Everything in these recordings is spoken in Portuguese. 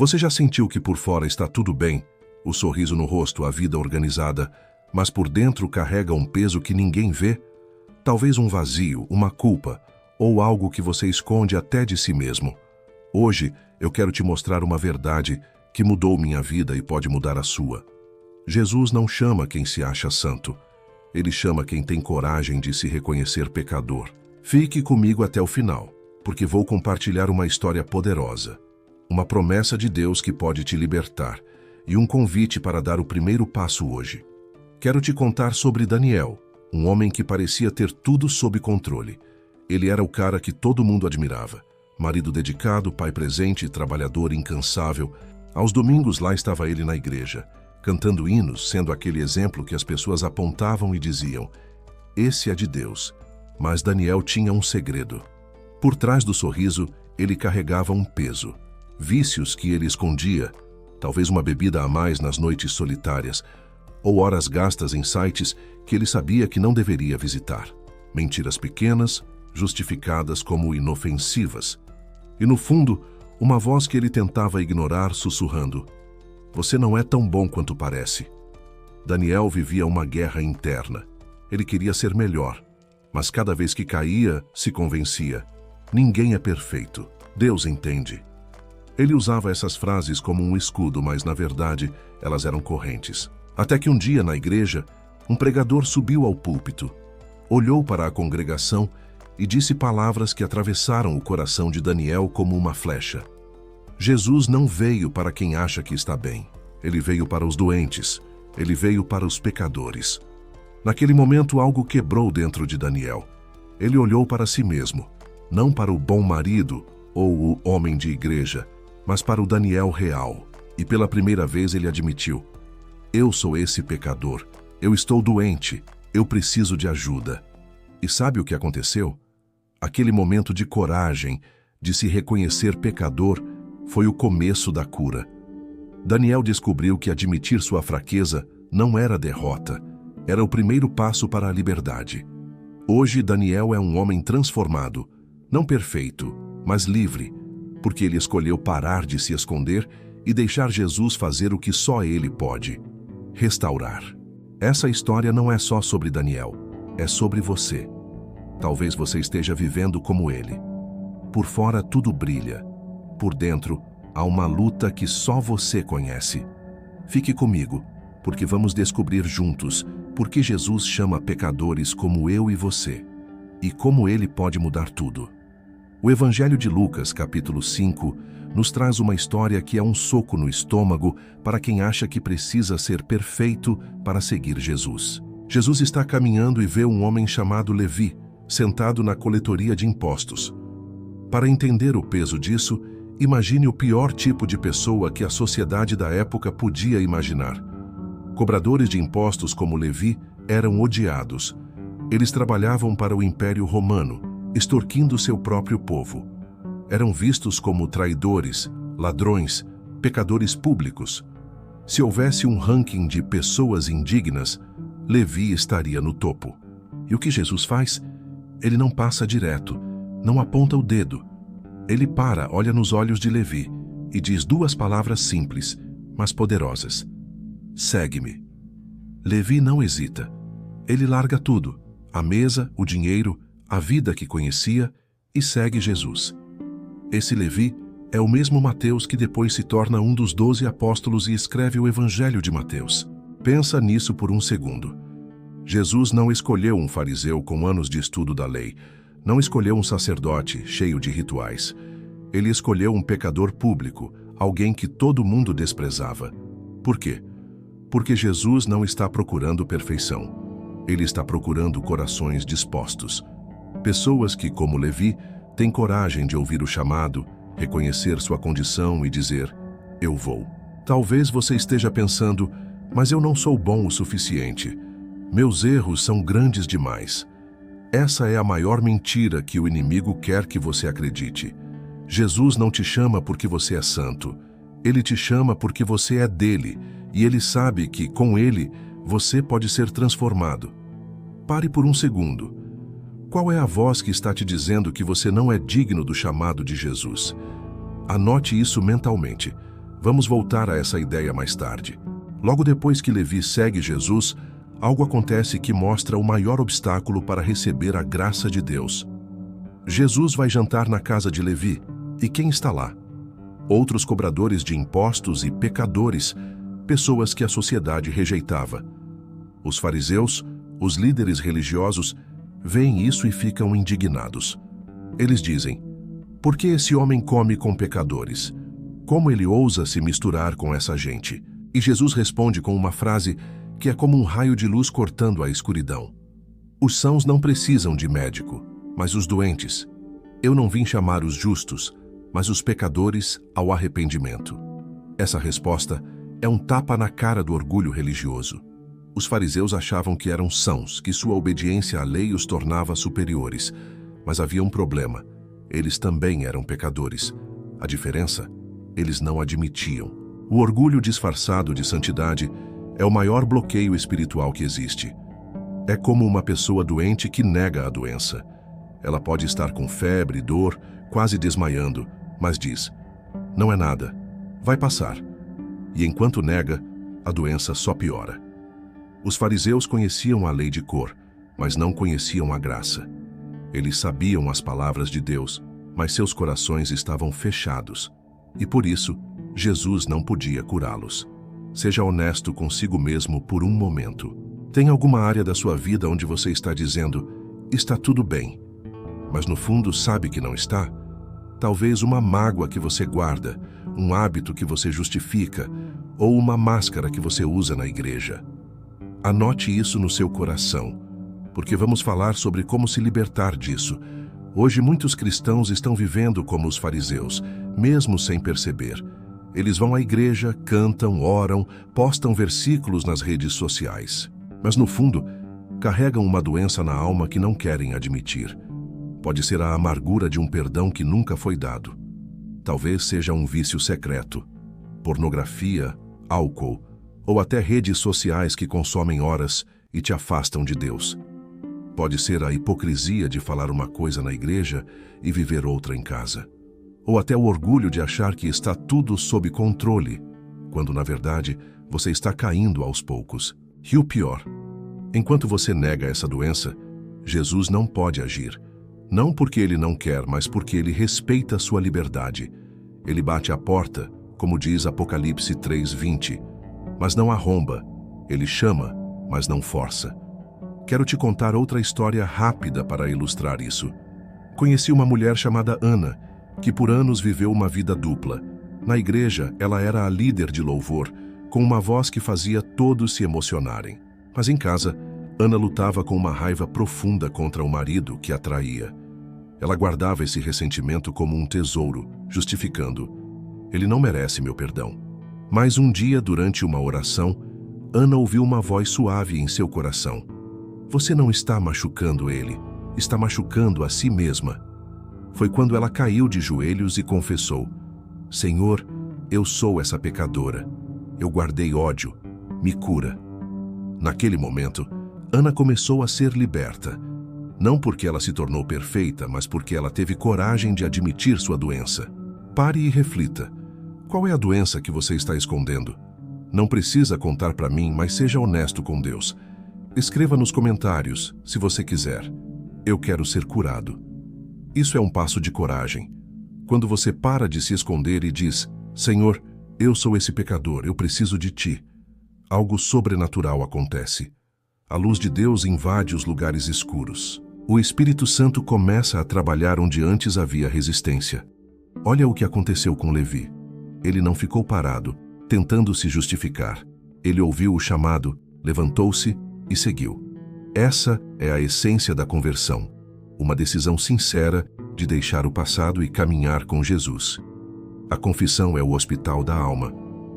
Você já sentiu que por fora está tudo bem, o sorriso no rosto, a vida organizada, mas por dentro carrega um peso que ninguém vê? Talvez um vazio, uma culpa, ou algo que você esconde até de si mesmo. Hoje, eu quero te mostrar uma verdade que mudou minha vida e pode mudar a sua. Jesus não chama quem se acha santo. Ele chama quem tem coragem de se reconhecer pecador. Fique comigo até o final, porque vou compartilhar uma história poderosa. Uma promessa de Deus que pode te libertar e um convite para dar o primeiro passo hoje. Quero te contar sobre Daniel, um homem que parecia ter tudo sob controle. Ele era o cara que todo mundo admirava. Marido dedicado, pai presente, trabalhador incansável. Aos domingos lá estava ele na igreja, cantando hinos, sendo aquele exemplo que as pessoas apontavam e diziam: esse é de Deus. Mas Daniel tinha um segredo. Por trás do sorriso, ele carregava um peso. Vícios que ele escondia, talvez uma bebida a mais nas noites solitárias, ou horas gastas em sites que ele sabia que não deveria visitar. Mentiras pequenas, justificadas como inofensivas. E no fundo, uma voz que ele tentava ignorar sussurrando: você não é tão bom quanto parece. Daniel vivia uma guerra interna. Ele queria ser melhor, mas cada vez que caía, se convencia: ninguém é perfeito, Deus entende. Ele usava essas frases como um escudo, mas na verdade elas eram correntes. Até que um dia na igreja, um pregador subiu ao púlpito, olhou para a congregação e disse palavras que atravessaram o coração de Daniel como uma flecha. Jesus não veio para quem acha que está bem. Ele veio para os doentes. Ele veio para os pecadores. Naquele momento, algo quebrou dentro de Daniel. Ele olhou para si mesmo, não para o bom marido ou o homem de igreja, mas para o Daniel real. E pela primeira vez ele admitiu: eu sou esse pecador. Eu estou doente. Eu preciso de ajuda. E sabe o que aconteceu? Aquele momento de coragem, de se reconhecer pecador, foi o começo da cura. Daniel descobriu que admitir sua fraqueza não era derrota, era o primeiro passo para a liberdade. Hoje, Daniel é um homem transformado, não perfeito, mas livre, porque ele escolheu parar de se esconder e deixar Jesus fazer o que só ele pode: restaurar. Essa história não é só sobre Daniel, é sobre você. Talvez você esteja vivendo como ele. Por fora tudo brilha. Por dentro, há uma luta que só você conhece. Fique comigo, porque vamos descobrir juntos por que Jesus chama pecadores como eu e você, e como ele pode mudar tudo. O Evangelho de Lucas, capítulo 5, nos traz uma história que é um soco no estômago para quem acha que precisa ser perfeito para seguir Jesus. Jesus está caminhando e vê um homem chamado Levi, sentado na coletoria de impostos. Para entender o peso disso, imagine o pior tipo de pessoa que a sociedade da época podia imaginar. Cobradores de impostos como Levi eram odiados. Eles trabalhavam para o Império Romano, extorquindo seu próprio povo. Eram vistos como traidores, ladrões, pecadores públicos. Se houvesse um ranking de pessoas indignas, Levi estaria no topo. E o que Jesus faz? Ele não passa direto, não aponta o dedo. Ele para, olha nos olhos de Levi e diz duas palavras simples, mas poderosas: segue-me. Levi não hesita. Ele larga tudo: a mesa, o dinheiro, a vida que conhecia, e segue Jesus. Esse Levi é o mesmo Mateus que depois se torna um dos 12 apóstolos e escreve o Evangelho de Mateus. Pensa nisso por um segundo. Jesus não escolheu um fariseu com anos de estudo da lei, não escolheu um sacerdote cheio de rituais. Ele escolheu um pecador público, alguém que todo mundo desprezava. Por quê? Porque Jesus não está procurando perfeição. Ele está procurando corações dispostos. Pessoas que, como Levi, têm coragem de ouvir o chamado, reconhecer sua condição e dizer: eu vou. Talvez você esteja pensando: mas eu não sou bom o suficiente. Meus erros são grandes demais. Essa é a maior mentira que o inimigo quer que você acredite. Jesus não te chama porque você é santo. Ele te chama porque você é dele, e ele sabe que, com ele, você pode ser transformado. Pare por um segundo. Qual é a voz que está te dizendo que você não é digno do chamado de Jesus? Anote isso mentalmente. Vamos voltar a essa ideia mais tarde. Logo depois que Levi segue Jesus, algo acontece que mostra o maior obstáculo para receber a graça de Deus. Jesus vai jantar na casa de Levi, e quem está lá? Outros cobradores de impostos e pecadores, pessoas que a sociedade rejeitava. Os fariseus, os líderes religiosos, veem isso e ficam indignados. Eles dizem: por que esse homem come com pecadores? Como ele ousa se misturar com essa gente? E Jesus responde com uma frase que é como um raio de luz cortando a escuridão. Os sãos não precisam de médico, mas os doentes. Eu não vim chamar os justos, mas os pecadores ao arrependimento. Essa resposta é um tapa na cara do orgulho religioso. Os fariseus achavam que eram sãos, que sua obediência à lei os tornava superiores. Mas havia um problema. Eles também eram pecadores. A diferença? Eles não admitiam. O orgulho disfarçado de santidade é o maior bloqueio espiritual que existe. É como uma pessoa doente que nega a doença. Ela pode estar com febre, dor, quase desmaiando, mas diz: não é nada, vai passar. E enquanto nega, a doença só piora. Os fariseus conheciam a lei de cor, mas não conheciam a graça. Eles sabiam as palavras de Deus, mas seus corações estavam fechados. E por isso, Jesus não podia curá-los. Seja honesto consigo mesmo por um momento. Tem alguma área da sua vida onde você está dizendo: está tudo bem, mas no fundo sabe que não está? Talvez uma mágoa que você guarda, um hábito que você justifica, ou uma máscara que você usa na igreja. Anote isso no seu coração, porque vamos falar sobre como se libertar disso. Hoje muitos cristãos estão vivendo como os fariseus, mesmo sem perceber. Eles vão à igreja, cantam, oram, postam versículos nas redes sociais. Mas no fundo, carregam uma doença na alma que não querem admitir. Pode ser a amargura de um perdão que nunca foi dado. Talvez seja um vício secreto, pornografia, álcool, ou até redes sociais que consomem horas e te afastam de Deus. Pode ser a hipocrisia de falar uma coisa na igreja e viver outra em casa. Ou até o orgulho de achar que está tudo sob controle, quando na verdade você está caindo aos poucos. E o pior, enquanto você nega essa doença, Jesus não pode agir. Não porque ele não quer, mas porque ele respeita sua liberdade. Ele bate à porta, como diz Apocalipse 3:20, mas não arromba. Ele chama, mas não força. Quero te contar outra história rápida para ilustrar isso. Conheci uma mulher chamada Ana, que por anos viveu uma vida dupla. Na igreja, ela era a líder de louvor, com uma voz que fazia todos se emocionarem. Mas em casa, Ana lutava com uma raiva profunda contra o marido que a traía. Ela guardava esse ressentimento como um tesouro, justificando: ele não merece meu perdão. Mas um dia, durante uma oração, Ana ouviu uma voz suave em seu coração: você não está machucando ele, está machucando a si mesma. Foi quando ela caiu de joelhos e confessou: Senhor, eu sou essa pecadora. Eu guardei ódio, me cura. Naquele momento, Ana começou a ser liberta. Não porque ela se tornou perfeita, mas porque ela teve coragem de admitir sua doença. Pare e reflita. Qual é a doença que você está escondendo? Não precisa contar para mim, mas seja honesto com Deus. Escreva nos comentários, se você quiser: eu quero ser curado. Isso é um passo de coragem. Quando você para de se esconder e diz: Senhor, eu sou esse pecador, eu preciso de Ti. Algo sobrenatural acontece. A luz de Deus invade os lugares escuros. O Espírito Santo começa a trabalhar onde antes havia resistência. Olha o que aconteceu com Levi. Ele não ficou parado, tentando se justificar. Ele ouviu o chamado, levantou-se e seguiu. Essa é a essência da conversão. Uma decisão sincera de deixar o passado e caminhar com Jesus. A confissão é o hospital da alma.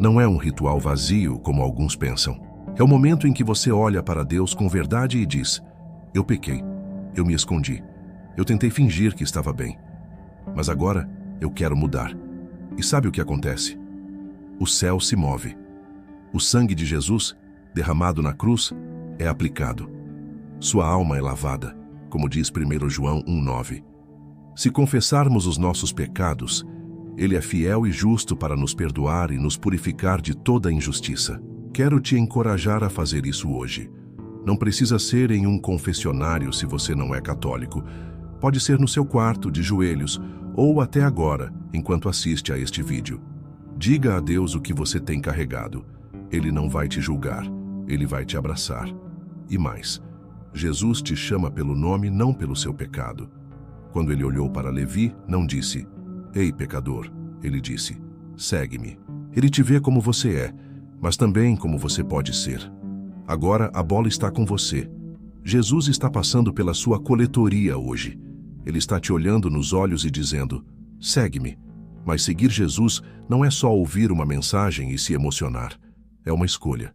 Não é um ritual vazio, como alguns pensam. É o momento em que você olha para Deus com verdade e diz: eu pequei, eu me escondi, eu tentei fingir que estava bem, mas agora eu quero mudar. E sabe o que acontece? O céu se move. O sangue de Jesus, derramado na cruz, é aplicado. Sua alma é lavada, como diz 1 João 1:9. Se confessarmos os nossos pecados, Ele é fiel e justo para nos perdoar e nos purificar de toda injustiça. Quero te encorajar a fazer isso hoje. Não precisa ser em um confessionário se você não é católico. Pode ser no seu quarto, de joelhos, ou até agora, enquanto assiste a este vídeo. Diga a Deus o que você tem carregado. Ele não vai te julgar, Ele vai te abraçar. E mais, Jesus te chama pelo nome, não pelo seu pecado. Quando ele olhou para Levi, não disse, "Ei, pecador", ele disse, "Segue-me". Ele te vê como você é, mas também como você pode ser. Agora a bola está com você. Jesus está passando pela sua coletoria hoje. Ele está te olhando nos olhos e dizendo, "Segue-me". Mas seguir Jesus não é só ouvir uma mensagem e se emocionar. É uma escolha.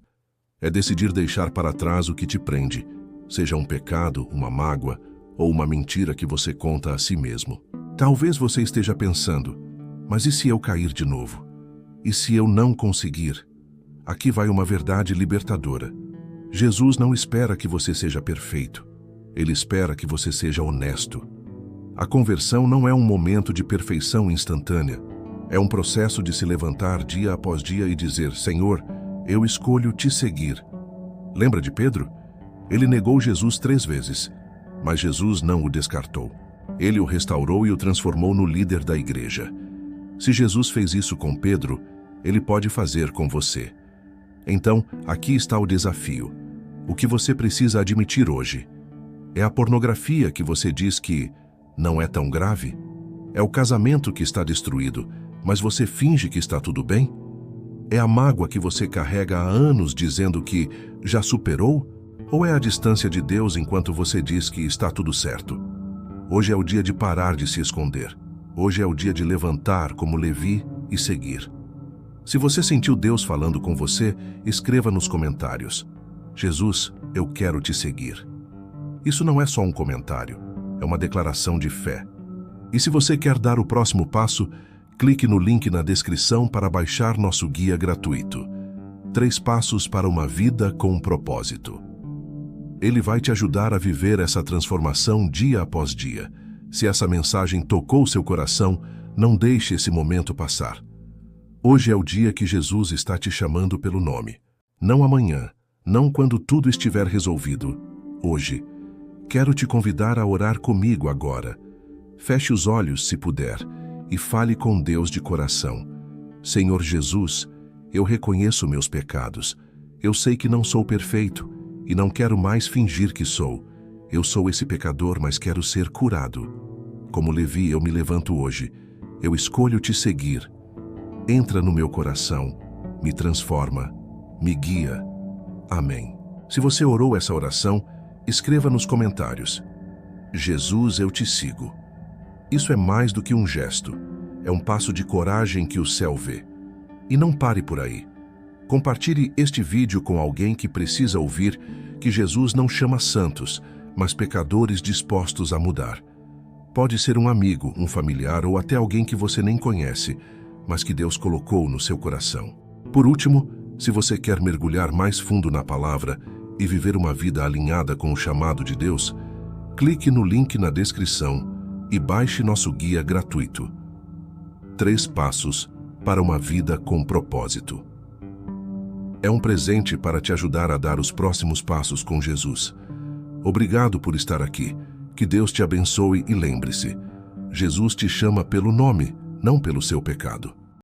É decidir deixar para trás o que te prende, seja um pecado, uma mágoa ou uma mentira que você conta a si mesmo. Talvez você esteja pensando, mas e se eu cair de novo? E se eu não conseguir? Aqui vai uma verdade libertadora. Jesus não espera que você seja perfeito. Ele espera que você seja honesto. A conversão não é um momento de perfeição instantânea. É um processo de se levantar dia após dia e dizer, "Senhor, eu escolho te seguir". Lembra de Pedro? Ele negou Jesus 3 vezes, mas Jesus não o descartou. Ele o restaurou e o transformou no líder da igreja. Se Jesus fez isso com Pedro, ele pode fazer com você. Então, aqui está o desafio. O que você precisa admitir hoje? É a pornografia que você diz que não é tão grave? É o casamento que está destruído, mas você finge que está tudo bem? É a mágoa que você carrega há anos dizendo que já superou? Ou é a distância de Deus enquanto você diz que está tudo certo? Hoje é o dia de parar de se esconder. Hoje é o dia de levantar como Levi e seguir. Se você sentiu Deus falando com você, escreva nos comentários, "Jesus, eu quero te seguir". Isso não é só um comentário, é uma declaração de fé. E se você quer dar o próximo passo, clique no link na descrição para baixar nosso guia gratuito. 3 passos para uma vida com propósito. Ele vai te ajudar a viver essa transformação dia após dia. Se essa mensagem tocou seu coração, não deixe esse momento passar. Hoje é o dia que Jesus está te chamando pelo nome. Não amanhã, não quando tudo estiver resolvido. Hoje. Quero te convidar a orar comigo agora. Feche os olhos, se puder, e fale com Deus de coração. Senhor Jesus, eu reconheço meus pecados. Eu sei que não sou perfeito e não quero mais fingir que sou. Eu sou esse pecador, mas quero ser curado. Como Levi, eu me levanto hoje. Eu escolho te seguir. Entra no meu coração, me transforma, me guia. Amém. Se você orou essa oração, escreva nos comentários, "Jesus, eu te sigo". Isso é mais do que um gesto. É um passo de coragem que o céu vê. E não pare por aí. Compartilhe este vídeo com alguém que precisa ouvir que Jesus não chama santos, mas pecadores dispostos a mudar. Pode ser um amigo, um familiar ou até alguém que você nem conhece, mas que Deus colocou no seu coração. Por último, se você quer mergulhar mais fundo na palavra e viver uma vida alinhada com o chamado de Deus, clique no link na descrição e baixe nosso guia gratuito. 3 passos para uma vida com propósito. É um presente para te ajudar a dar os próximos passos com Jesus. Obrigado por estar aqui. Que Deus te abençoe e lembre-se, Jesus te chama pelo nome, não pelo seu pecado.